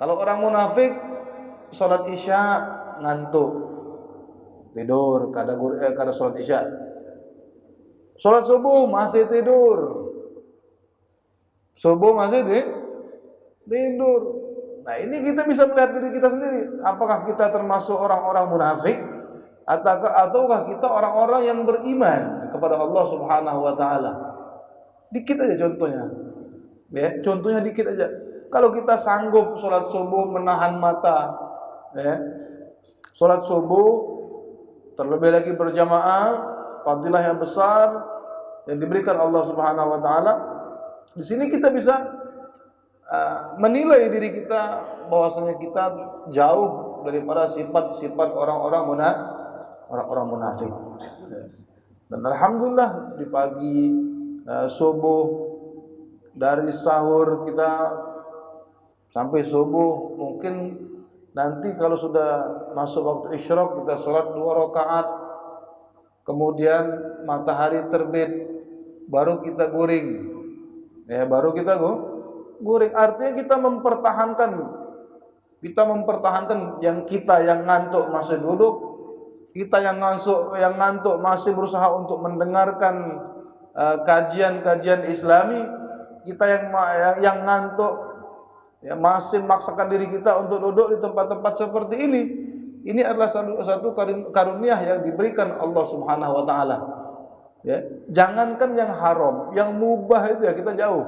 Kalau orang munafik salat Isya ngantuk, tidur kada salat Isya. Salat subuh masih tidur. Subuh masih tidur. Nah, ini kita bisa melihat diri kita sendiri. Apakah kita termasuk orang-orang munafik ataukah kita orang-orang yang beriman kepada Allah Subhanahu wa taala? Dikit aja contohnya. Ya, contohnya dikit aja. Kalau kita sanggup salat subuh menahan mata, ya. Salat subuh terlebih lagi berjamaah, fadilah yang besar yang diberikan Allah Subhanahu wa taala. Di sini kita bisa menilai diri kita bahwasanya kita jauh daripada sifat-sifat orang-orang munafik. Dan alhamdulillah di pagi subuh dari sahur kita sampai subuh, mungkin nanti kalau sudah masuk waktu isyraq kita sholat 2 rakaat, kemudian matahari terbit baru kita guring. Ya, baru kita guring. Artinya kita mempertahankan yang ngantuk masih duduk, kita yang ngantuk masih berusaha untuk mendengarkan kajian-kajian Islami, kita yang ngantuk ya masih memaksakan diri kita untuk duduk di tempat-tempat seperti ini. Ini adalah satu karunia yang diberikan Allah Subhanahu wa taala. Ya, jangankan yang haram, yang mubah itu ya kita jauh.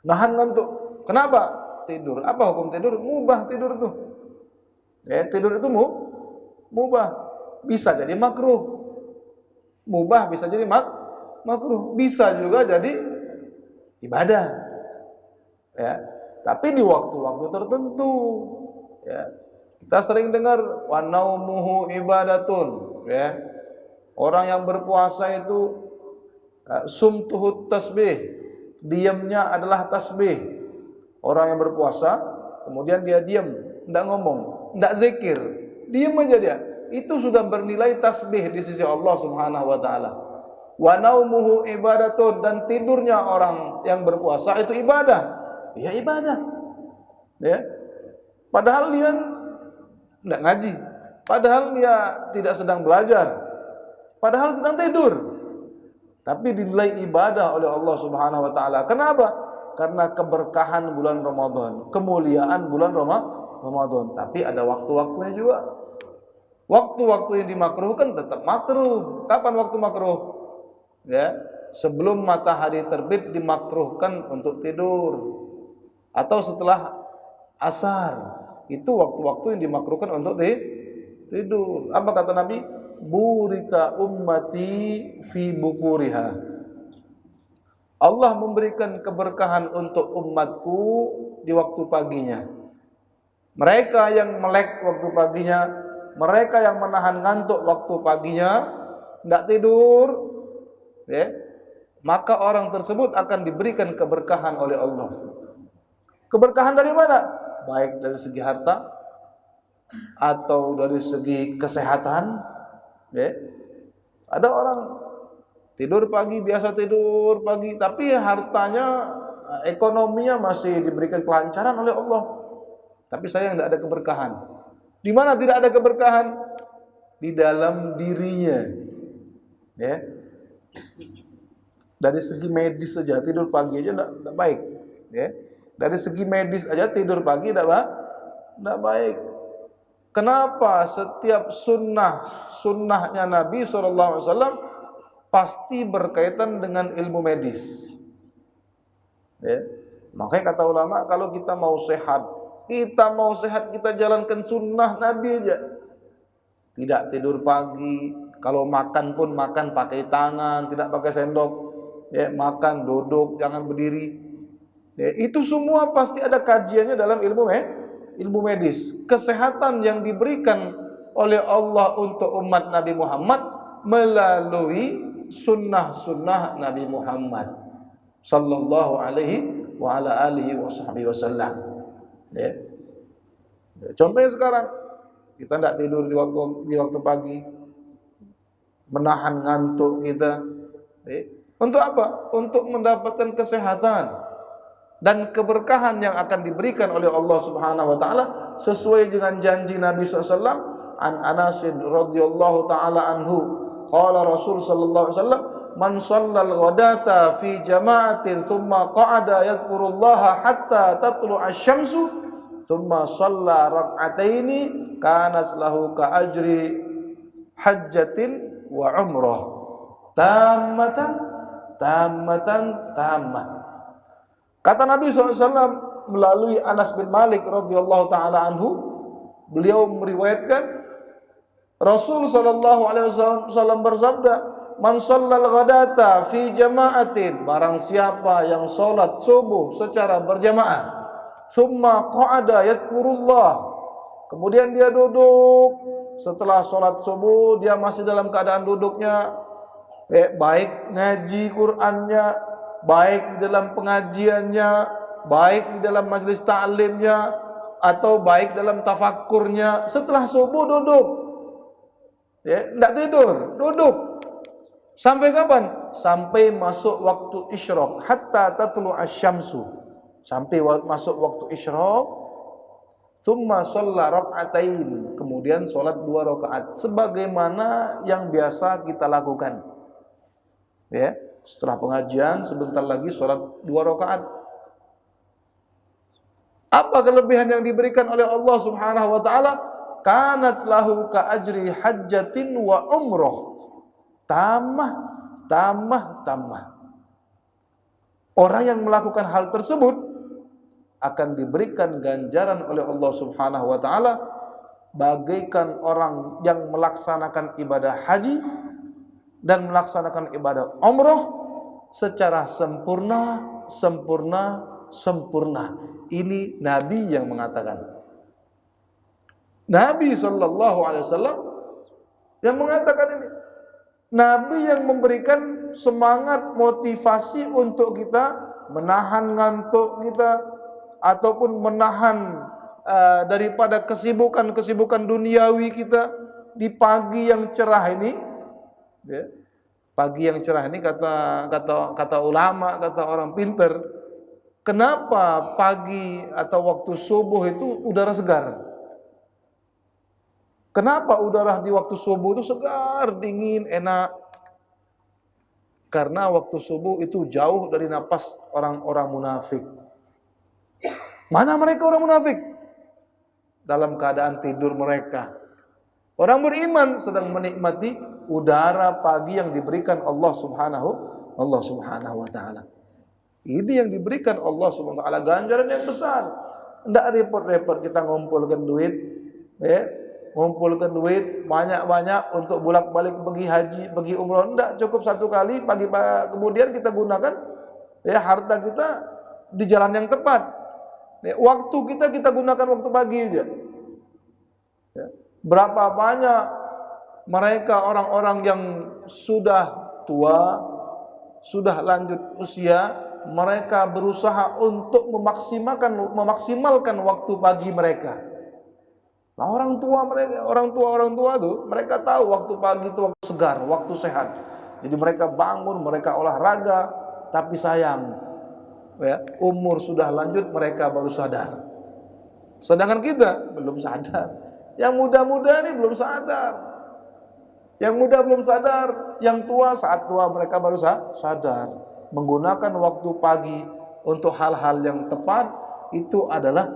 Nahan ngantuk. Kenapa? Tidur. Apa hukum tidur? Mubah tidur itu. Ya, tidur itu mubah. Bisa jadi makruh. Mubah bisa jadi makruh. Bisa juga jadi ibadah. Ya. Tapi di waktu-waktu tertentu. Ya. Kita sering dengar wa naumuhu ibadatun, ya. Orang yang berpuasa itu sumtuhut tasbih, diamnya adalah tasbih. Orang yang berpuasa kemudian dia diam, enggak ngomong, enggak zikir, diam aja dia. Itu sudah bernilai tasbih di sisi Allah Subhanahu wa taala. Wa naumuhu ibadatun, dan tidurnya orang yang berpuasa itu ibadah. Ya ibadah. Ya. Padahal dia enggak ngaji, padahal dia tidak sedang belajar, padahal sedang tidur, tapi dinilai ibadah oleh Allah Subhanahu wa taala. Kenapa? Karena keberkahan bulan Ramadan, kemuliaan bulan Ramadan. Tapi ada waktu-waktunya juga. Waktu-waktu yang dimakruhkan tetap makruh. Kapan waktu makruh? Ya, sebelum matahari terbit dimakruhkan untuk tidur, atau setelah asar. Itu waktu-waktu yang dimakruhkan untuk tidur. Apa kata Nabi? Burika ummati fi bukuriha. Allah memberikan keberkahan untuk umatku di waktu paginya. Mereka yang melek waktu paginya, mereka yang menahan ngantuk waktu paginya, tidak tidur, ya, maka orang tersebut akan diberikan keberkahan oleh Allah. Keberkahan dari mana? Baik dari segi harta atau dari segi kesehatan. Ya. Ada orang tidur pagi, biasa tidur pagi, tapi hartanya, ekonominya masih diberikan kelancaran oleh Allah. Tapi sayang tidak ada keberkahan. Di mana tidak ada keberkahan? Di dalam dirinya. Ya. Dari segi medis saja tidur pagi aja tidak baik. Ya. Dari segi medis aja tidur pagi tidak baik. Kenapa setiap sunnahnya Nabi SAW pasti berkaitan dengan ilmu medis? Ya. Makanya kata ulama, kalau kita mau sehat, kita jalankan sunnah Nabi aja. Tidak tidur pagi, kalau makan pun makan pakai tangan, tidak pakai sendok. Ya, makan duduk, jangan berdiri. Ya, itu semua pasti ada kajiannya dalam ilmu medis. Kesehatan yang diberikan oleh Allah untuk umat Nabi Muhammad melalui sunnah-sunnah Nabi Muhammad sallallahu alaihi wa ala alihi wasallam. Ya. Contohnya sekarang kita tidak tidur di waktu pagi, menahan ngantuk kita. Ya. Untuk apa? Untuk mendapatkan kesehatan. dan keberkahan yang akan diberikan oleh Allah Subhanahu wa taala sesuai dengan janji Nabi SAW. An Anas radhiyallahu taala anhu qala Rasul sallallahu alaihi wasallam man shallal ghadata fi jama'atin thumma qa'ada yadhkurullaha hatta tatlu asy-syamsu thumma shalla rak'ataini kanas lahu ka ajri hajjatin wa umrah tammatan tammah. Kata Nabi SAW melalui Anas bin Malik radhiyallahu taala anhu, beliau meriwayatkan Rasul sallallahu alaihi wasallam bersabda, "Man shallal ghadata fi jama'atin," barang siapa yang salat subuh secara berjamaah, "summa qa'ada yadhkurullah," kemudian dia duduk setelah salat subuh, dia masih dalam keadaan duduknya, baik ngaji Qur'annya, baik di dalam pengajiannya, baik di dalam majelis ta'limnya, atau baik dalam tafakkurnya, setelah subuh duduk. Tidak tidur, duduk. Sampai kapan? Sampai masuk waktu isyraq, hatta tatlu asy-syamsu. Sampai masuk waktu isyraq, summa shalla rak'atain, kemudian salat 2 rakaat sebagaimana yang biasa kita lakukan. Setelah pengajian sebentar lagi salat 2 rakaat. Apa kelebihan yang diberikan oleh Allah Subhanahu wa taala? Kanat lahu ka ajri hajjatin wa umrah. Tamah. Orang yang melakukan hal tersebut akan diberikan ganjaran oleh Allah Subhanahu wa taala bagaikan orang yang melaksanakan ibadah haji dan melaksanakan ibadah umrah secara sempurna. Ini Nabi yang mengatakan. Nabi sallallahu alaihi wasallam yang mengatakan ini. Nabi yang memberikan semangat, motivasi untuk kita menahan ngantuk kita ataupun menahan daripada kesibukan duniawi kita di pagi yang cerah ini. Pagi yang cerah ini kata ulama, kata orang pintar, kenapa pagi atau waktu subuh itu udara segar? Kenapa udara di waktu subuh itu segar, dingin, enak? Karena waktu subuh itu jauh dari napas orang-orang munafik. Mana mereka orang munafik? Dalam keadaan tidur mereka. Orang beriman sedang menikmati udara pagi yang diberikan Allah Subhanahu wa taala. Ini yang diberikan Allah Subhanahu wa taala, ganjaran yang besar. Tidak repot-repot kita ngumpulkan duit, ngumpulkan duit banyak-banyak untuk bolak-balik pergi haji, pergi umrah. Tidak, cukup satu kali pagi, kemudian kita gunakan harta kita di jalan yang tepat. Waktu kita gunakan waktu pagi aja. Berapa banyak mereka orang-orang yang sudah tua, sudah lanjut usia, mereka berusaha untuk memaksimalkan waktu pagi mereka. Nah, orang tua tuh mereka tahu waktu pagi itu waktu segar, waktu sehat. Jadi mereka bangun, mereka olahraga, tapi sayang, umur sudah lanjut mereka baru sadar. Sedangkan kita belum sadar. Yang muda-muda ini belum sadar. Yang muda belum sadar, yang tua saat tua mereka baru sadar. Menggunakan waktu pagi untuk hal-hal yang tepat itu adalah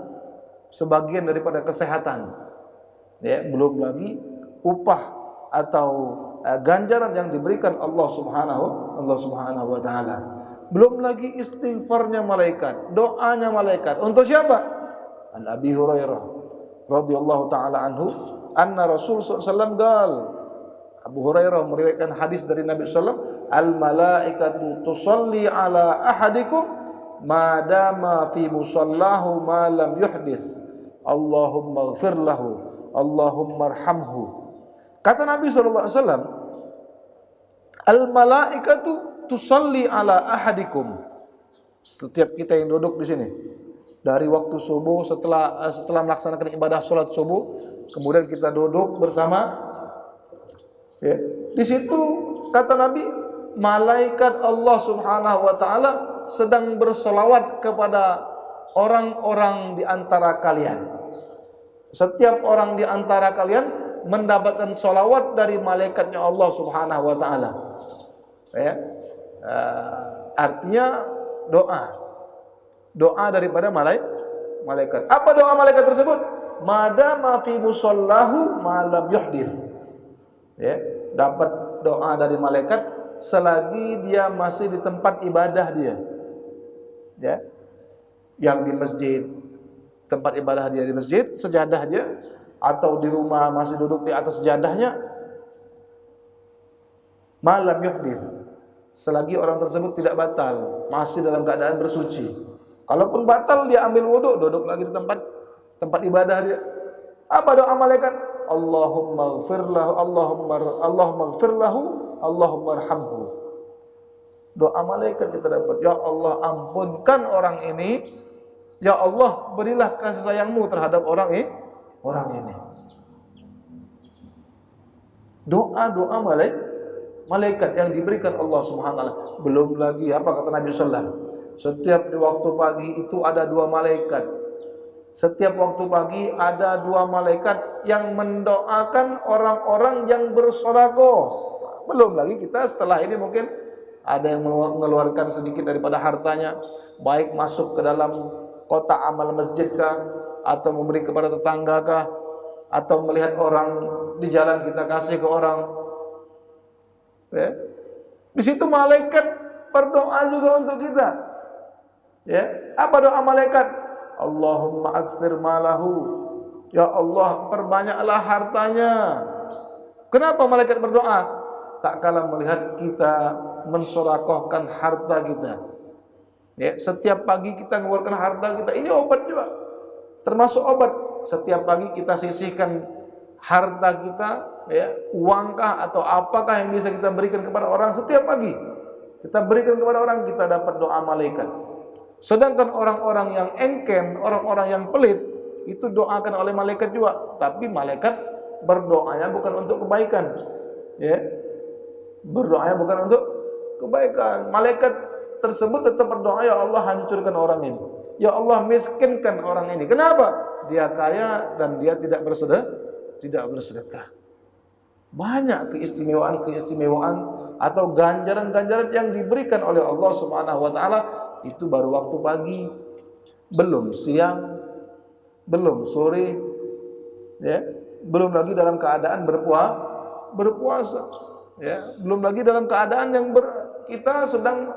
sebagian daripada kesehatan. Belum lagi upah atau ganjaran yang diberikan Allah Subhanahu wa taala. Belum lagi istighfarnya malaikat, doanya malaikat. Untuk siapa? An Abi Hurairah radhiyallahu taala anhu, anna Rasul sallallahu alaihi wasallam qala, Abu Hurairah meriwayatkan hadis dari Nabi sallallahu alaihi wasallam, al malaikatu tusalli ala ahadikum ma dama fi musallahu ma lam yuhdits. Allahumma ighfir lahu, Allahumma arhamhu. Kata Nabi sallallahu alaihi wasallam, al malaikatu tusalli ala ahadikum. Setiap kita yang duduk di sini dari waktu subuh, setelah melaksanakan ibadah sholat subuh, kemudian kita duduk bersama. Di situ kata Nabi, malaikat Allah Subhanahu wa taala sedang bersolawat kepada orang-orang di antara kalian. Setiap orang di antara kalian mendapatkan solawat dari malaikatnya Allah Subhanahu wa taala. Ya. Artinya doa daripada malaikat. Apa doa malaikat tersebut? Madama fi musallahu ma lam yuhdits. Ya, dapat doa dari malaikat selagi dia masih di tempat ibadah dia. Ya. Yang di masjid, tempat ibadah dia di masjid, sejadah dia, atau di rumah masih duduk di atas sejadahnya, malam yuhdits, selagi orang tersebut tidak batal, masih dalam keadaan bersuci. Kalaupun batal, dia ambil wudhu, duduk lagi di tempat ibadah dia. Apa doa malaikat? Allahumma ighfir lahu, Allahumma ighfir lahu, Allahumma arhamhu. Doa malaikat kita dapat, ya Allah ampunkan orang ini, ya Allah berilah kasih sayangmu terhadap orang ini. Doa-doa malaikat yang diberikan Allah Subhanahu wa taala. Belum lagi apa kata Nabi sallallahu alaihi wasallam? Setiap di waktu pagi itu ada 2 malaikat. Setiap waktu pagi ada 2 malaikat yang mendoakan orang-orang yang bersedekah. Belum lagi kita setelah ini mungkin ada yang mengeluarkan sedikit daripada hartanya, baik masuk ke dalam kotak amal masjid kah, atau memberi kepada tetangga kah, atau melihat orang di jalan kita kasih ke orang. Ya. Di situ malaikat berdoa juga untuk kita. Ya, apa doa malaikat? Allahumma aktsir malahu. Ya Allah, perbanyaklah hartanya. Kenapa malaikat berdoa? Tak kala melihat kita mensedekahkan harta kita. Ya, setiap pagi kita mengeluarkan harta kita. Ini obat juga. Termasuk obat. Setiap pagi kita sisihkan harta kita, ya, uangkah atau apakah yang bisa kita berikan kepada orang setiap pagi. Kita berikan kepada orang, kita dapat doa malaikat. Sedangkan orang-orang yang engken, orang-orang yang pelit, itu doakan oleh malaikat juga. Tapi malaikat berdoanya bukan untuk kebaikan. Ya. Berdoanya bukan untuk kebaikan. Malaikat tersebut tetap berdoa, ya Allah hancurkan orang ini. Ya Allah miskinkan orang ini. Kenapa? Dia kaya dan dia tidak bersedekah. Banyak keistimewaan atau ganjaran-ganjaran yang diberikan oleh Allah Subhanahu wa taala. Itu baru waktu pagi, belum siang, belum sore, ya, belum lagi dalam keadaan berpuasa, ya, belum lagi dalam keadaan yang kita sedang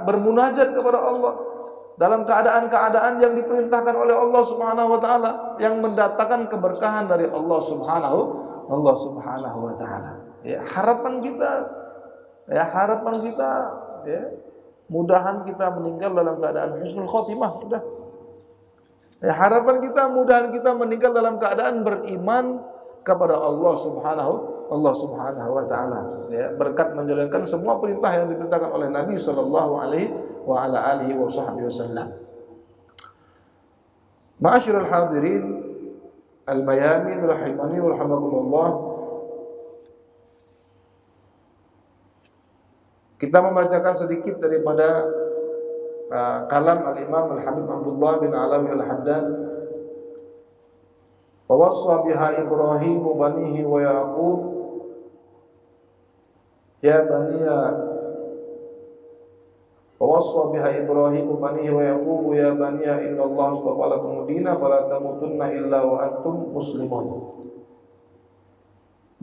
bermunajat kepada Allah, dalam keadaan-keadaan yang diperintahkan oleh Allah Subhanahu wa taala, yang mendatangkan keberkahan dari Allah Subhanahu wa taala. Ya, harapan kita, ya, mudahan kita meninggal dalam keadaan husnul khotimah. Sudah. Ya, harapan kita mudahan kita meninggal dalam keadaan beriman kepada Allah Subhanahu wa taala. Ya, berkat menjalankan semua perintah yang diperintahkan oleh Nabi sallallahu alaihi wa ala alihi wasallam. Ma'asyiral hadirin al-mayamin rahimani wa rahimakumullah. Kita membacakan sedikit daripada kalam al-Imam Al-Habib Abdullah bin Alawi Al-Haddad. Wa wassa biha Ibrahim banihi wa Yaqub ya baniya. Wa wassa biha Ibrahim banihi wa Yaqub ya baniya innallaha astafa lakumud dina fala tamutunna illa wa antum muslimun.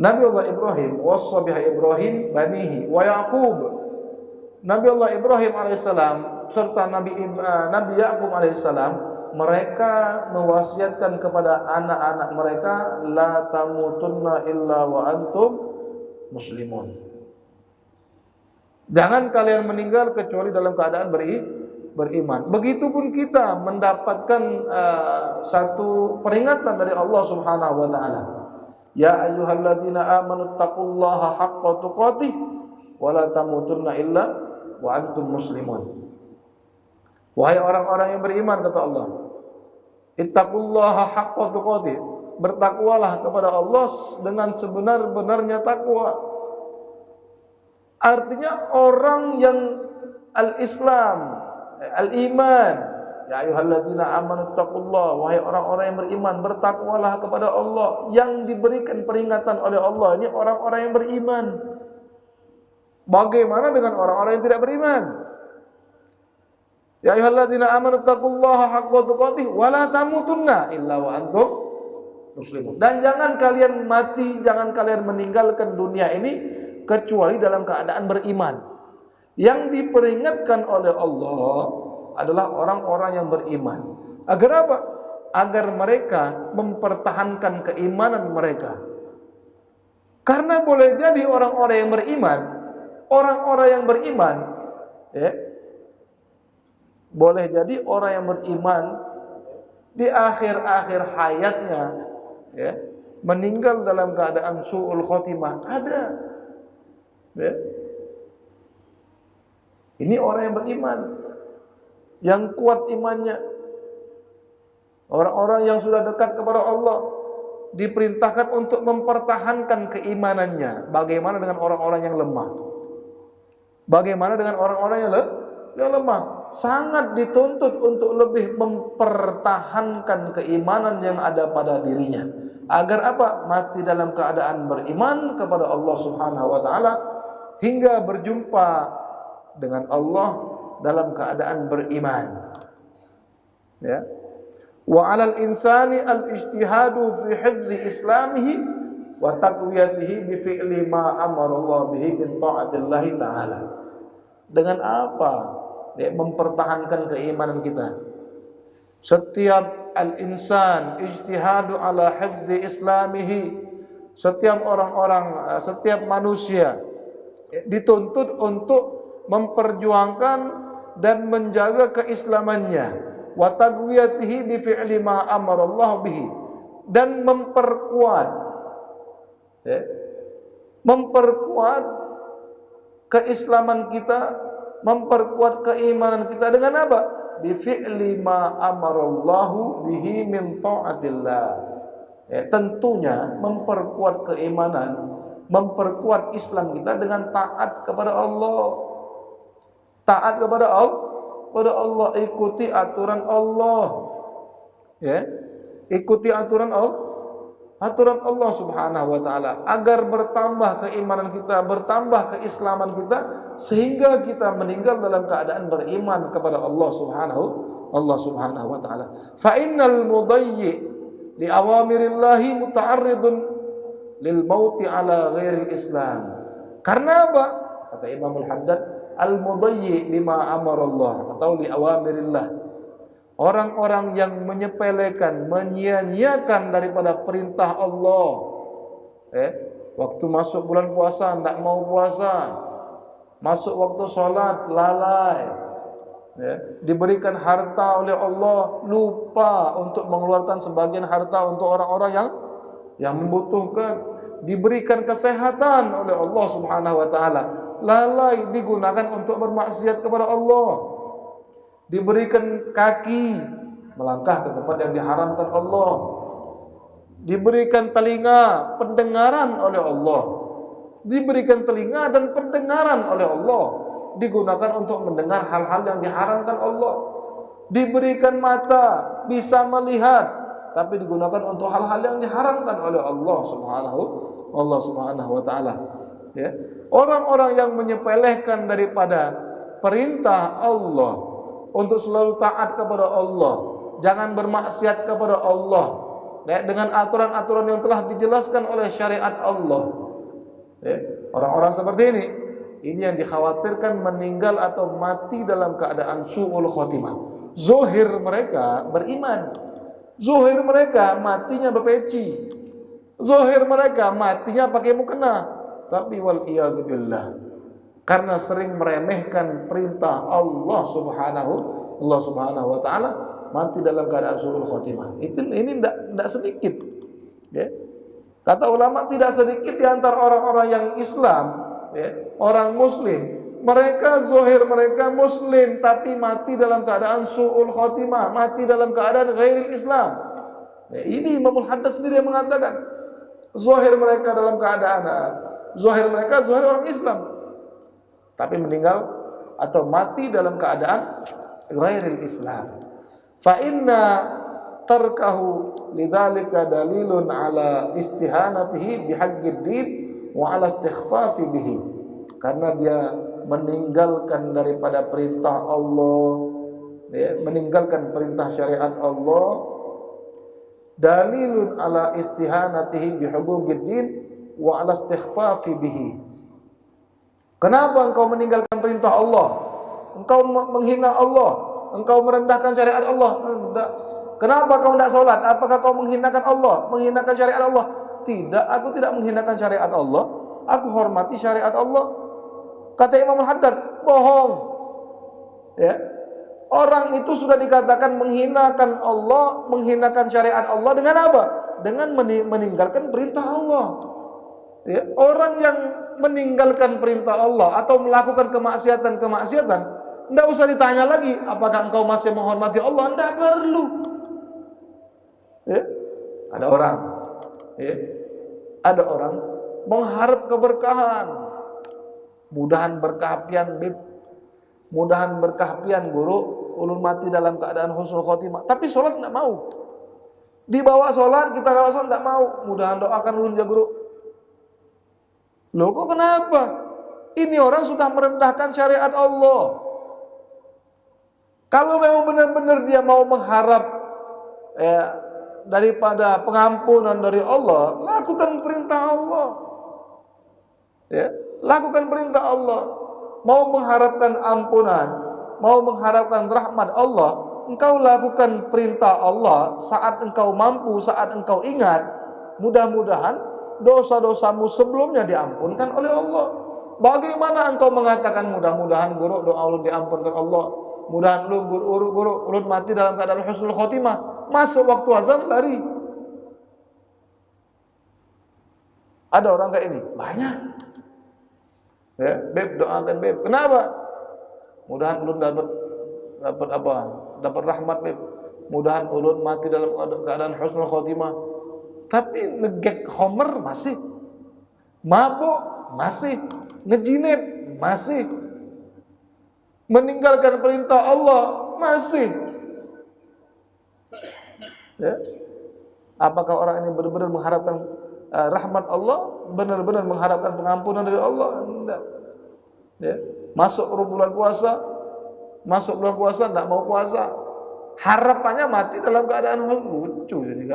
Nabi Allah Ibrahim wassa biha Ibrahim banihi wa Yaqub. Nabi Allah Ibrahim alaihissalam serta Nabi Yaqub alaihissalam, mereka mewasiatkan kepada anak-anak mereka, la tamutunna illa wa antum muslimun. Jangan kalian meninggal kecuali dalam keadaan beriman. Begitupun kita mendapatkan satu peringatan dari Allah Subhanahu wa taala. Ya ayyuhalladzina amanu taqullaha haqqa tuqatih wa la tamutunna illa wa antum muslimun. Wahai orang-orang yang beriman, kata Allah, ittaqullaha haqqa tuqatih, bertakwalah kepada Allah dengan sebenar-benarnya takwa. Artinya orang yang al-Islam, al-iman. Ya ayyuhalladzina amanu taqullah, wahai orang-orang yang beriman, bertakwalah kepada Allah. Yang diberikan peringatan oleh Allah ini orang-orang yang beriman. Bagaimana dengan orang-orang yang tidak beriman? Ya ayyuhalladzina amanu taqullaha haqqa tuqatih wa la tamutunna illa wa antum muslimun. Dan jangan kalian mati, jangan kalian meninggalkan dunia ini kecuali dalam keadaan beriman. Yang diperingatkan oleh Allah adalah orang-orang yang beriman. Agar apa? Agar mereka mempertahankan keimanan mereka. Karena boleh jadi orang-orang yang beriman, ya, boleh jadi orang yang beriman di akhir-akhir hayatnya, ya, meninggal dalam keadaan su'ul khotimah. Ada, ya. Ini orang yang beriman, yang kuat imannya. Orang-orang yang sudah dekat kepada Allah diperintahkan untuk mempertahankan keimanannya. Bagaimana dengan orang-orang yang lemah? Bagaimana dengan orang-orang yang lemah? Sangat dituntut untuk lebih mempertahankan keimanan yang ada pada dirinya. Agar apa? Mati dalam keadaan beriman kepada Allah Subhanahu wa taala hingga berjumpa dengan Allah dalam keadaan beriman. Ya. Wa 'alal insani al-ijtihadu fi hifzi islamihi wa taqwiyatihi bi fi'li ma amara Allah bihi min ta'atillah taala. Dengan apa? Ya, mempertahankan keimanan kita. Setiap al-insan ijtihadu ala hifzi islamihi. Setiap orang-orang, setiap manusia dituntut untuk memperjuangkan dan menjaga keislamannya. Wa taqwiyatihi bi fi'li ma amara Allah bihi, dan memperkuat, ya, memperkuat keislaman kita, memperkuat keimanan kita dengan apa? Bi fi'li ma amarallahu bihi min ta'atillah. Ya, tentunya memperkuat keimanan, memperkuat Islam kita dengan taat kepada Allah. Taat kepada Allah, ikuti aturan Allah. Ya. Ikuti aturan Allah Subhanahu wa taala agar bertambah keimanan kita, bertambah keislaman kita sehingga kita meninggal dalam keadaan beriman kepada Allah Subhanahu wa taala. Fa innal mudayyi li awamirillahi muta'arridun lil mauti ala ghairil Islam. Karena apa? Kata Imam Al-Haddad, al-mudayyi bima amarallah atau li awamirillah. Orang-orang yang menyepelekan, menyia-nyiakan daripada perintah Allah. Waktu masuk bulan puasa tidak mau puasa. Masuk waktu sholat lalai. Diberikan harta oleh Allah, lupa untuk mengeluarkan sebagian harta untuk orang-orang yang membutuhkan. Diberikan kesehatan oleh Allah Subhanahu wa taala, lalai digunakan untuk bermaksiat kepada Allah. Diberikan kaki, melangkah ke tempat yang diharamkan Allah. Diberikan telinga, pendengaran oleh Allah. Diberikan telinga dan pendengaran oleh Allah, digunakan untuk mendengar hal-hal yang diharamkan Allah. Diberikan mata, bisa melihat, tapi digunakan untuk hal-hal yang diharamkan oleh Allah Subhanahu wa taala. Ya. Orang-orang yang menyepelekan daripada perintah Allah untuk selalu taat kepada Allah, jangan bermaksiat kepada Allah, ya, dengan aturan-aturan yang telah dijelaskan oleh syariat Allah. Ya. Orang-orang seperti ini yang dikhawatirkan meninggal atau mati dalam keadaan su'ul khotimah. Zohir mereka beriman, zohir mereka matinya berpeci, zohir mereka matinya pakai mukena, tapi wal iyadu billah, karena sering meremehkan perintah Allah Subhanahu wa taala, mati dalam keadaan su'ul khotimah. Ini tidak sedikit. Ya. Kata ulama, tidak sedikit di antara orang-orang yang Islam, ya, orang muslim, mereka zahir mereka muslim tapi mati dalam keadaan su'ul khotimah, mati dalam keadaan ghairil Islam. Ya, ini Imam Al-Haddad sendiri yang mengatakan zahir mereka dalam keadaan zahir mereka zahir orang Islam, tapi meninggal atau mati dalam keadaan ghairil Islam. Fa inna tarkahu lidzalika dalilun ala istihanatihi bihaqqid din wa ala istighfafi bihi. Karena dia meninggalkan daripada perintah Allah, ya, meninggalkan perintah syariat Allah, dalilun ala istihanatihi bihuquqid din wa ala istighfafi bihi. Kenapa engkau meninggalkan perintah Allah? Engkau menghina Allah, engkau merendahkan syariat Allah. Tidak. Kenapa kau tidak sholat? Apakah kau menghinakan Allah, menghinakan syariat Allah? Tidak, aku tidak menghinakan syariat Allah. Aku hormati syariat Allah. Kata Imam Al-Haddad, bohong. Ya, orang itu sudah dikatakan menghinakan Allah, menghinakan syariat Allah dengan apa? Dengan meninggalkan perintah Allah. Ya, orang yang meninggalkan perintah Allah atau melakukan kemaksiatan, tidak usah ditanya lagi, apakah engkau masih menghormati Allah? Tidak perlu. Ya, ada orang mengharap keberkahan, mudahan berkah pian bib, mudahan berkah pian guru, ulun mati dalam keadaan husnul khotimah. Tapi sholat tidak mau. Dibawa sholat, kita kalau sholat tidak mau. Mudahan doakan ulun ya guru. Loh kok kenapa? Ini orang sudah merendahkan syariat Allah. Kalau memang benar-benar dia mau mengharap daripada pengampunan dari Allah, lakukan perintah Allah. Ya, lakukan perintah Allah. Mau mengharapkan ampunan, mau mengharapkan rahmat Allah, engkau lakukan perintah Allah saat engkau mampu, saat engkau ingat. Mudah-mudahan dosa-dosamu sebelumnya diampunkan oleh Allah. Bagaimana engkau mengatakan mudah-mudahan guru doa ulun diampunkan Allah, mudahan guru ulun mati dalam keadaan husnul khotimah, masuk waktu azan lari? Ada orang kayak ini? Banyak. Ya, beb doakan beb. Kenapa? Mudahan ulun dapat apa? Dapat rahmat beb. Mudahan ulun mati dalam keadaan husnul khotimah. Tapi ngegek homer masih, mabuk masih, ngejinet masih, meninggalkan perintah Allah masih. Ya. Apakah orang ini benar-benar mengharapkan rahmat Allah, benar-benar mengharapkan pengampunan dari Allah? Tidak. Ya. Masuk bulan puasa tidak mau puasa, harapannya mati dalam keadaan lucu, jadi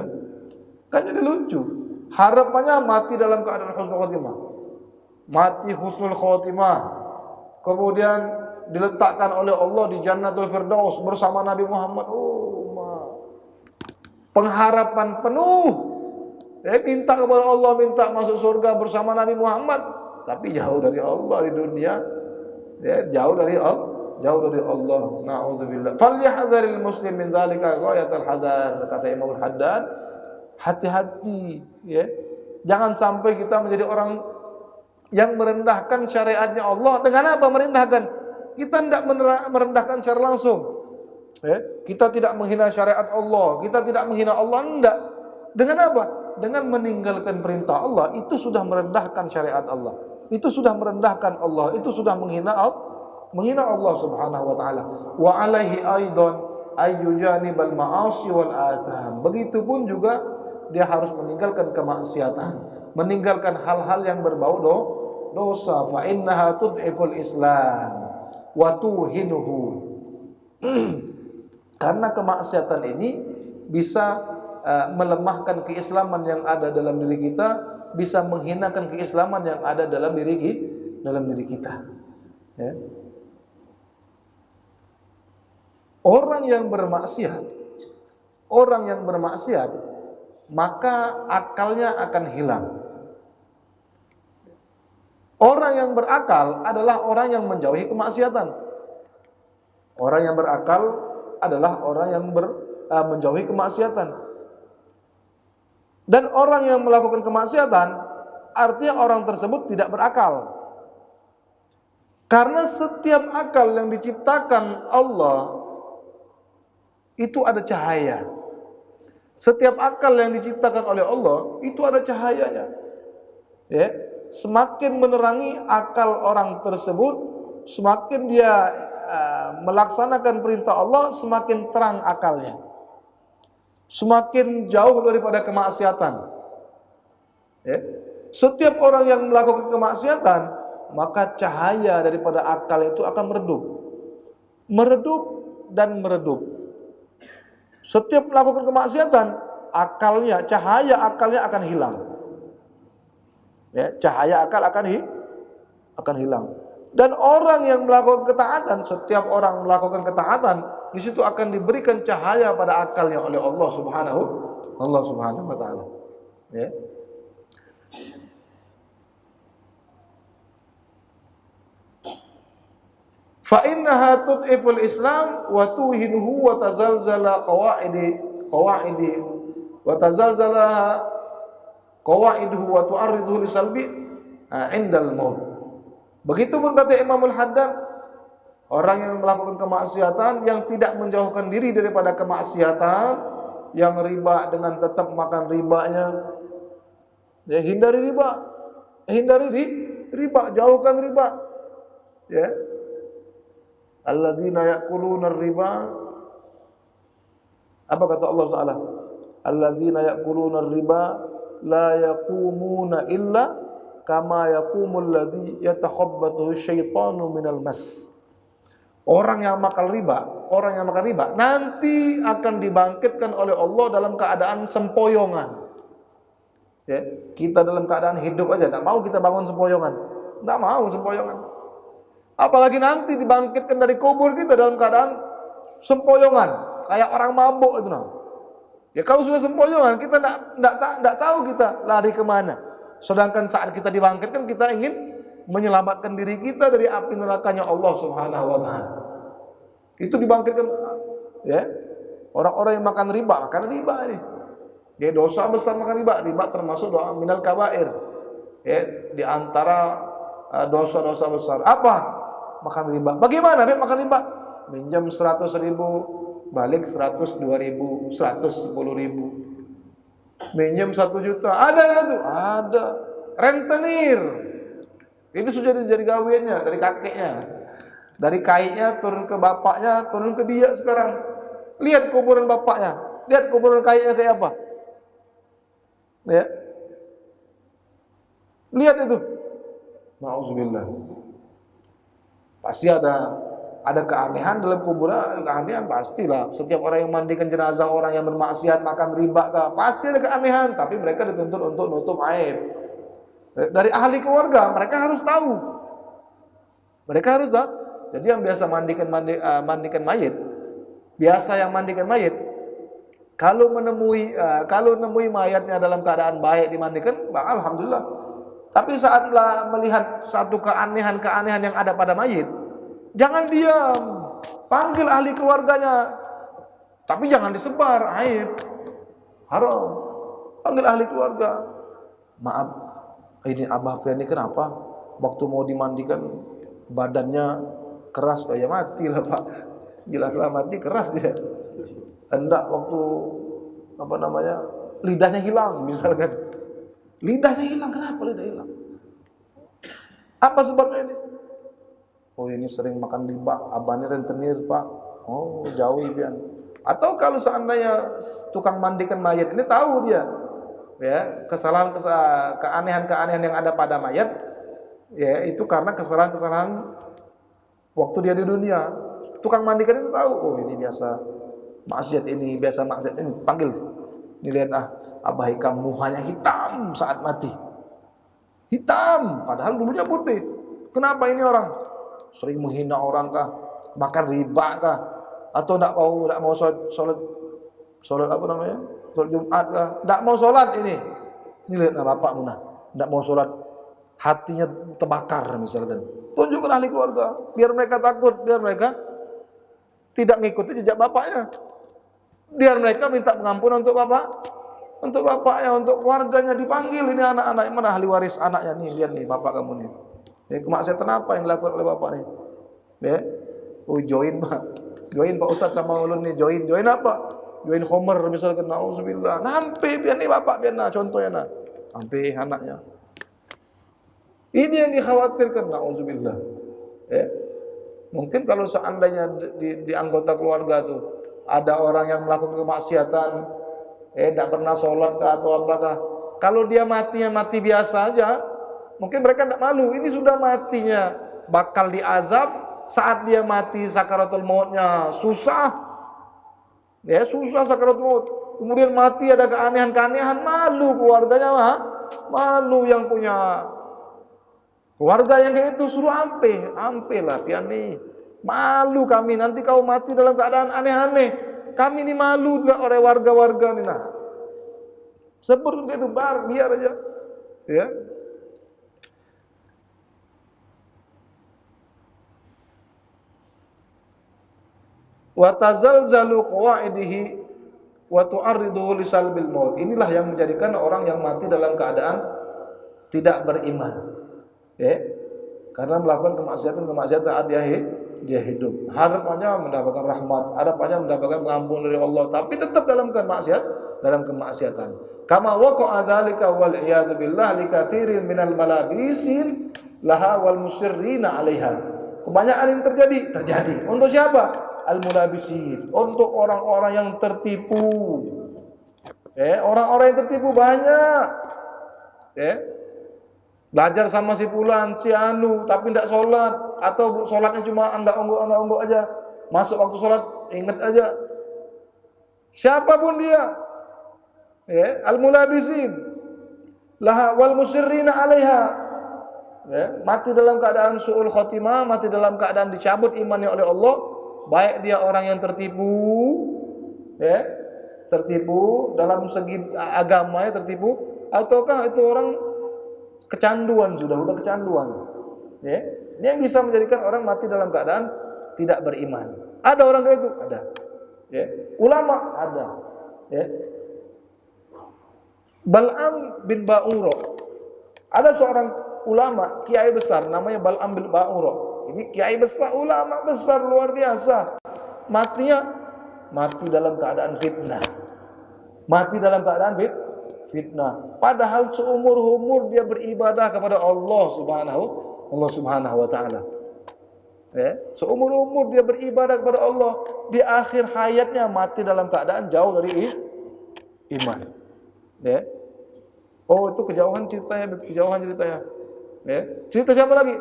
kan jadi lucu. Harapannya mati dalam keadaan husnul khotimah, mati husnul khotimah, kemudian diletakkan oleh Allah di Jannatul Firdaus bersama Nabi Muhammad. Pengharapan penuh, minta kepada Allah, minta masuk surga bersama Nabi Muhammad, tapi jauh dari Allah di dunia, ya, jauh dari Allah. Na'udzubillah. Falyahdzaril muslim min dzalika ghayatul hadar, kata Imam Al-Haddad. Hati-hati, ya. Jangan sampai kita menjadi orang yang merendahkan syariatnya Allah. Dengan apa merendahkan? Kita tidak merendahkan secara langsung. Ya. Kita tidak menghina syariat Allah, kita tidak menghina Allah, enggak. Dengan apa? Dengan meninggalkan perintah Allah, itu sudah merendahkan syariat Allah. Itu sudah merendahkan Allah, itu sudah menghina Allah Subhanahu wa taala. Wa alaihi aidan ayyujanibal ma'asi wal atham. Begitupun juga dia harus meninggalkan kemaksiatan, meninggalkan hal-hal yang berbau dosa. Fa innaha tud'iful Islam wa tuhinuhu. Karena kemaksiatan ini bisa melemahkan keislaman yang ada dalam diri kita, bisa menghinakan keislaman yang ada dalam diri kita. Ya. Orang yang bermaksiat, maka akalnya akan hilang. Orang yang berakal adalah orang yang menjauhi kemaksiatan. Orang yang berakal adalah orang yang menjauhi kemaksiatan. Dan orang yang melakukan kemaksiatan, artinya orang tersebut tidak berakal. Karena setiap akal yang diciptakan Allah itu ada cahaya. Setiap akal yang diciptakan oleh Allah itu ada cahayanya. Ya, semakin menerangi akal orang tersebut, semakin dia melaksanakan perintah Allah, semakin terang akalnya, semakin jauh daripada kemaksiatan. Ya. Setiap orang yang melakukan kemaksiatan, maka cahaya daripada akal itu akan meredup, meredup dan meredup. Setiap melakukan kemaksiatan, akalnya, cahaya akalnya akan hilang. Ya, cahaya akal akan hilang. Dan orang yang melakukan ketaatan, setiap orang melakukan ketaatan, di situ akan diberikan cahaya pada akalnya oleh Allah Subhanahu wa taala. Ya. Fa innaha tud'iful Islam wa tuhinuhu wa tazalzala qawaidi wa tazalzala qawaiduhu wa tu'arriduhu lisalbi indal maut. Begitu pun kata Imam Al-Haddad, orang yang melakukan kemaksiatan, yang tidak menjauhkan diri daripada kemaksiatan, yang riba dengan tetap makan ribanya, ya, hindari riba, jauhkan riba, ya. Alladzina ya'kuluna riba, apa kata Allah Taala? Alladzina ya'kuluna riba la yaqumuna illa kama yaqumul ladzi yatakhabbathu syaitanu minal mas. Orang yang makan riba nanti akan dibangkitkan oleh Allah dalam keadaan sempoyongan. Ya, kita dalam keadaan hidup aja enggak mau kita bangun sempoyongan. Enggak mau sempoyongan. Apalagi nanti dibangkitkan dari kubur kita dalam keadaan sempoyongan, kayak orang mabuk itu nah. Ya kalau sudah sempoyongan, kita enggak tahu kita lari kemana. Sedangkan saat kita dibangkitkan, kita ingin menyelamatkan diri kita dari api nerakanya Allah Subhanahu wa taala. Itu dibangkitkan, ya. Orang-orang yang makan riba ini. Dia dosa besar makan riba. Riba termasuk doa minal kabair. Ya, di antara dosa-dosa besar. Apa? Makan riba. Bagaimana makan riba? Minjam 100.000, balik 102.000, 110.000. Minjem 1 juta, ada nggak tuh? Ada. Rentenir. Ini sudah jadi gawiannya dari kakeknya, dari kainya turun ke bapaknya, turun ke dia sekarang. Lihat kuburan bapaknya, lihat kuburan kainya kayak apa. Ya. Lihat itu. Nauzubillah. Pasti ada keanehan dalam kuburan, keanehan pastilah. Setiap orang yang mandikan jenazah orang yang bermaksiat, makan riba pasti ada keanehan, tapi mereka dituntut untuk nutup aib. Dari ahli keluarga mereka harus tahu. Jadi yang biasa mandikan mayit, yang mandikan mayit, kalau menemui mayatnya dalam keadaan baik dimandikan, alhamdulillah. Tapi saat melihat satu keanehan yang ada pada mayit, jangan diam, panggil ahli keluarganya. Tapi jangan disebar aib, haram. Panggil ahli keluarga. Maaf, ini abah pian ini kenapa? Waktu mau dimandikan badannya keras, ya matilah Pak. Jelaslah mati, keras dia. Hendak waktu lidahnya hilang misalkan. Lidahnya hilang, kenapa lidah hilang? Apa sebabnya ini? Oh ini sering makan riba, abahnya rentenir Pak. Oh jauh pian. Atau kalau seandainya tukang mandikan mayat ini tahu dia, ya keanehan yang ada pada mayat, ya itu karena kesalahan waktu dia di dunia. Tukang mandikan itu tahu, oh ini biasa maksiat ini, panggil. Dilihat abah Hikam muhanya hitam saat mati. Hitam, padahal dulunya putih. Kenapa ini orang? Sering menghina orang kah? Makan riba kah? Atau enggak mau sholat Jumat kah? Enggak mau sholat ini. Ini lihat bapak munah. Enggak mau sholat, hatinya terbakar misalkan. Tunjukkan ahli keluarga, biar mereka takut, biar mereka tidak mengikuti jejak bapaknya. Biar mereka minta pengampunan untuk bapaknya, untuk keluarganya, dipanggil ini anak-anak yang mana ahli waris anaknya nih, lihat nih bapak kamu nih. Ya, kemaksiatan apa yang dilakukan oleh bapak nih? Ya, join Pak Ustadz sama ulun nih, join apa? Join Homer misalkan, nauzubillah. Nampi biar nih bapak biar contohnya nampi anaknya. Ini yang dikhawatirkan, nauzubillah. Ya. Mungkin kalau seandainya di anggota keluarga tuh ada orang yang melakukan kemaksiatan, tidak pernah sholat kah atau apakah, kalau dia matinya mati biasa aja, mungkin mereka tidak malu. Ini sudah matinya bakal diazab, saat dia mati sakaratul mautnya susah, ya susah sakaratul maut. Kemudian mati ada keanehan-keanehan, malu keluarganya mah, malu yang punya keluarga yang kayak itu. Suruh ampe lah piani. Malu kami nanti kau mati dalam keadaan aneh-aneh. Kami ini malu oleh warga-warga nih. Nah, seperti itu biar aja. Ya. Wa tazalzalu qawaidihi wa tu'arriduhu lisalbil maut. Inilah yang menjadikan orang yang mati dalam keadaan tidak beriman. Ya, karena melakukan kemaksiatan saat dia hidup. Harapannya mendapatkan rahmat, harapannya mendapatkan pengampunan dari Allah, tapi tetap dalam kemaksiatan. Kama waqa'a dzalika wal iyad billah likatsirin minal malabisin laha wal musirrina 'alaiha. Kebanyakan yang terjadi. Untuk siapa? Al mulabisin, untuk orang-orang yang tertipu. Orang-orang yang tertipu banyak. Belajar sama si fulan, si anu, tapi tidak sholat, atau sholatnya cuma anggak-anggok aja. Masuk waktu sholat, ingat aja. Siapapun dia, al-mulabisin, laha wal musirrina 'alaiha. Mati dalam keadaan su'ul khotimah, mati dalam keadaan dicabut imannya oleh Allah, baik dia orang yang tertipu, tertipu dalam segi agamanya tertipu, ataukah itu orang kecanduan, sudah kecanduan. Ini yang bisa menjadikan orang mati dalam keadaan tidak beriman. Ada orang kayak itu, ada. Ulama ada. Bal'am bin Ba'uro. Ada seorang ulama, kiai besar namanya Bal'am bin Ba'uro. Ini kiai besar, ulama besar luar biasa. Matinya mati dalam keadaan fitnah. Mati dalam keadaan fitnah. Padahal seumur-umur dia beribadah kepada Allah Subhanahu wa taala. Seumur-umur dia beribadah kepada Allah, di akhir hayatnya mati dalam keadaan jauh dari iman. Oh, itu kejauhan ceritanya. Cerita siapa lagi?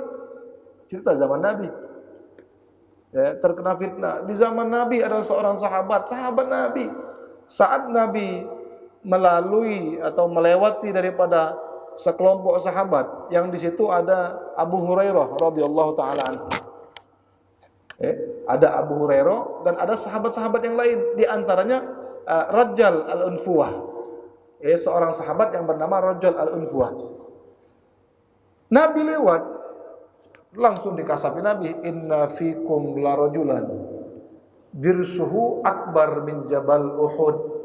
Cerita zaman Nabi. Terkena fitnah. Di zaman Nabi ada seorang sahabat Nabi. Saat Nabi melalui atau melewati daripada sekelompok sahabat, yang di situ ada Abu Hurairah radhiyallahu taala anhu. Ada Abu Hurairah dan ada sahabat-sahabat yang lain, di antaranya Rajal al-Unfuwah. Seorang sahabat yang bernama Rajal al-Unfuwah. Nabi lewat, langsung dikasapi Nabi, inna fikum la rajulan dirsuhu akbar min jabal Uhud.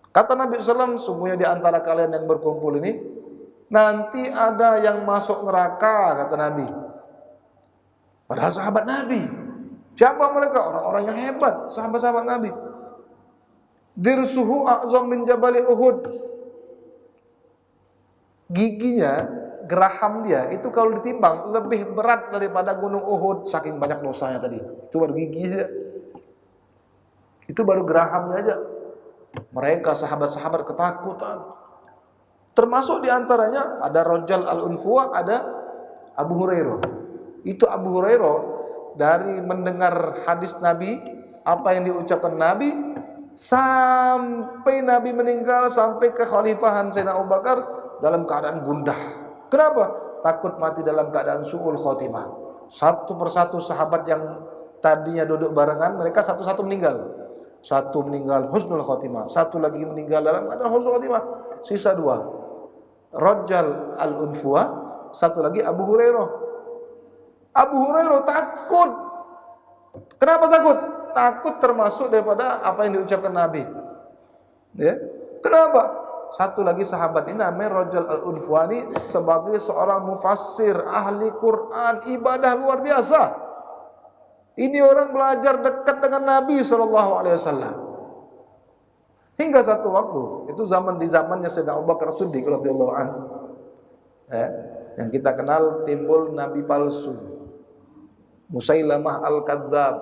Kata Nabi SAW, sungguhnya di antara kalian yang berkumpul ini, nanti ada yang masuk neraka, kata Nabi. Padahal sahabat Nabi. Siapa mereka? Orang-orang yang hebat, sahabat-sahabat Nabi. Dirsuhu a'zam min jabali Uhud. Giginya, geraham dia, itu kalau ditimbang, lebih berat daripada gunung Uhud, saking banyak dosanya tadi. Itu baru giginya. Itu baru gerahamnya aja. Mereka sahabat-sahabat ketakutan. Termasuk diantaranya ada Rajal al-Unfuwah, ada Abu Hurairah. Itu Abu Hurairah dari mendengar hadis Nabi, apa yang diucapkan Nabi, sampai Nabi meninggal, sampai kekhalifahan Sayyidina Abu Bakar, dalam keadaan gundah. Kenapa? Takut mati dalam keadaan su'ul khotimah. Satu persatu sahabat yang tadinya duduk barengan, mereka satu-satu meninggal. Satu meninggal husnul khotimah, satu lagi meninggal dalam keadaan husnul khotimah. Sisa dua, Rajal al-Unfuwah, satu lagi Abu Hurairah. Abu Hurairah takut. Kenapa takut? Takut termasuk daripada apa yang diucapkan Nabi. Kenapa? Satu lagi sahabat ini namanya Rajal al-Unfuwah, ini sebagai seorang mufassir, ahli Quran, ibadah luar biasa. Ini orang belajar dekat dengan Nabi SAW. Hingga satu waktu, itu di zamannya Sayyidina Abu Bakar Siddiq radhiyallahu anhu, yang kita kenal timbul nabi palsu. Musailamah al-Kadzab,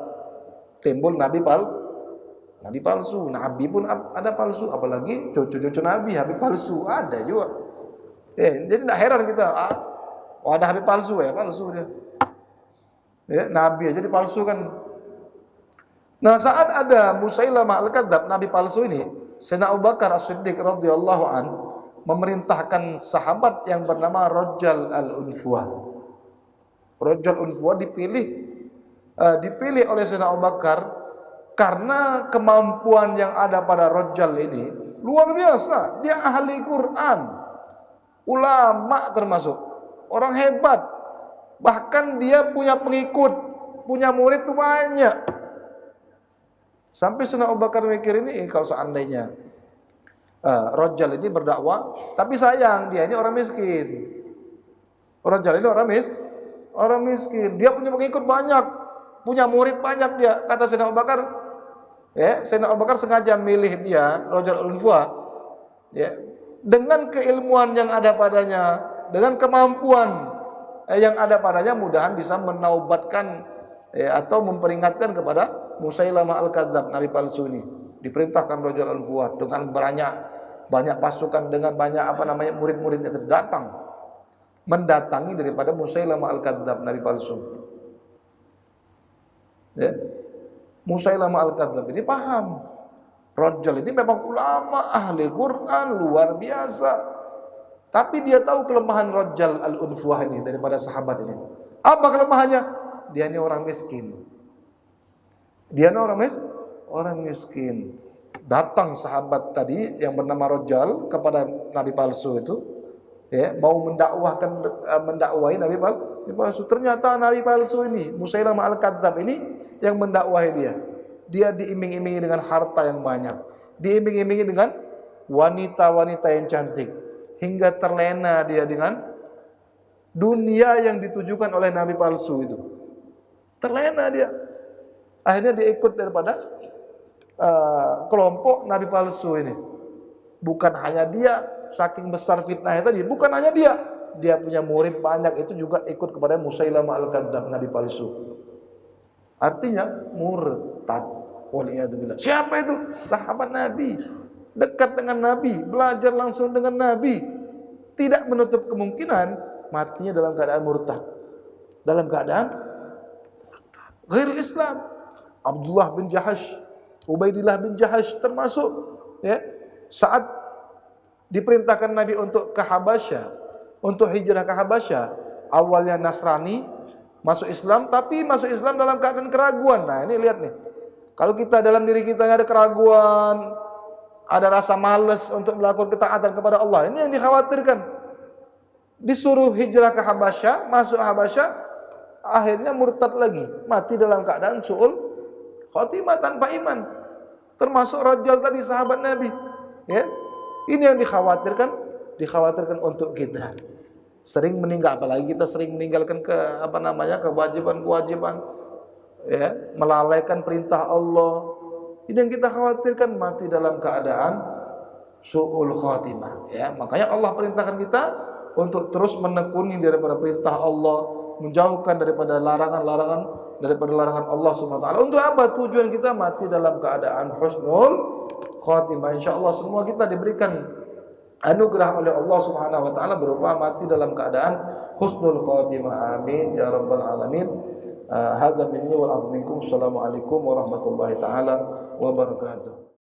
timbul nabi palsu. Nabi pun ada palsu, apalagi cucu-cucu nabi habib palsu ada juga. Jadi tidak heran kita, ada habib palsu palsu dia. Nabi aja dipalsukan. Nah, saat ada Musailamah al-Kadzab, nabi palsu ini, Sayyidina Abu Bakar As-Siddiq radhiyallahu an memerintahkan sahabat yang bernama Rajal al-Unfuah. Rajal Unfuah dipilih oleh Sayyidina Abu Bakar karena kemampuan yang ada pada Rajal ini luar biasa. Dia ahli Quran, ulama termasuk, orang hebat. Bahkan dia punya pengikut, punya murid tuh banyak. Sampai Sayyidina Abu Bakar mikir ini, kalau seandainya Rajal ini berdakwah, tapi sayang dia ini orang miskin. Rajal ini orang miskin. Dia punya pengikut banyak, punya murid banyak dia. Kata Sayyidina Abu Bakar, Sayyidina Abu Bakar sengaja milih dia, Rajal al-Unfuah, dengan keilmuan yang ada padanya, dengan kemampuan yang ada padanya, mudahan bisa menaubatkan atau memperingatkan kepada Musailamah al-Kadzab, nabi palsu ini. Diperintahkan Rajal al-Unfuah dengan banyak pasukan, dengan banyak murid-muridnya datang mendatangi daripada Musailamah al-Kadzab, nabi palsu. Musailamah al-Kadzab ini paham, Rajal ini memang ulama ahli Quran luar biasa. Tapi dia tahu kelemahan Rajal al-Unfuah ini daripada sahabat ini. Apa kelemahannya? Dia ini orang miskin. Orang miskin. Datang sahabat tadi yang bernama Rajal kepada nabi palsu itu, mau mendakwahi nabi palsu. Ternyata nabi palsu ini, Musailamah al-Kadzab ini yang mendakwahi dia. Dia diiming-imingi dengan harta yang banyak, diiming-imingi dengan wanita-wanita yang cantik, hingga terlena dia dengan dunia yang ditujukan oleh nabi palsu itu. Terlena dia. Akhirnya dia ikut daripada kelompok nabi palsu ini. Bukan hanya dia, saking besar fitnahnya tadi, bukan hanya dia punya murid banyak, itu juga ikut kepada Musailamah al-Kadzab, nabi palsu. Artinya murtad. Waliyadzubillah. Siapa itu? Sahabat Nabi, dekat dengan Nabi, belajar langsung dengan Nabi. Tidak menutup kemungkinan matinya dalam keadaan murtad, dalam keadaan ghairul Islam. Abdullah bin Jahash, Ubaidillah bin Jahash termasuk, saat diperintahkan Nabi untuk ke Habasyah, untuk hijrah ke Habasyah, awalnya Nasrani, masuk Islam, tapi masuk Islam dalam keadaan keraguan. Nah, ini lihat nih, kalau kita dalam diri kita ada keraguan, ada rasa malas untuk melakukan ketaatan kepada Allah, ini yang dikhawatirkan. Disuruh hijrah ke Habasyah, masuk Habasyah, akhirnya murtad lagi, mati dalam keadaan su'ul khotimah, tanpa iman. Termasuk Rajal tadi, sahabat Nabi. Ini yang dikhawatirkan untuk kita. Sering meninggal, apalagi kita sering meninggalkan kewajiban-kewajiban, melalaikan perintah Allah. Ini yang kita khawatirkan, mati dalam keadaan su'ul khotimah. Makanya Allah perintahkan kita untuk terus menekuni daripada perintah Allah, menjauhkan daripada larangan Allah Subhanahu wa taala. Untuk apa? Tujuan kita mati dalam keadaan husnul khatimah. Insyaallah semua kita diberikan anugerah oleh Allah Subhanahu wa taala berupa mati dalam keadaan husnul khatimah. Amin ya rabbal alamin. Hadza minni wa minkum. Assalamualaikum warahmatullahi taala wabarakatuh.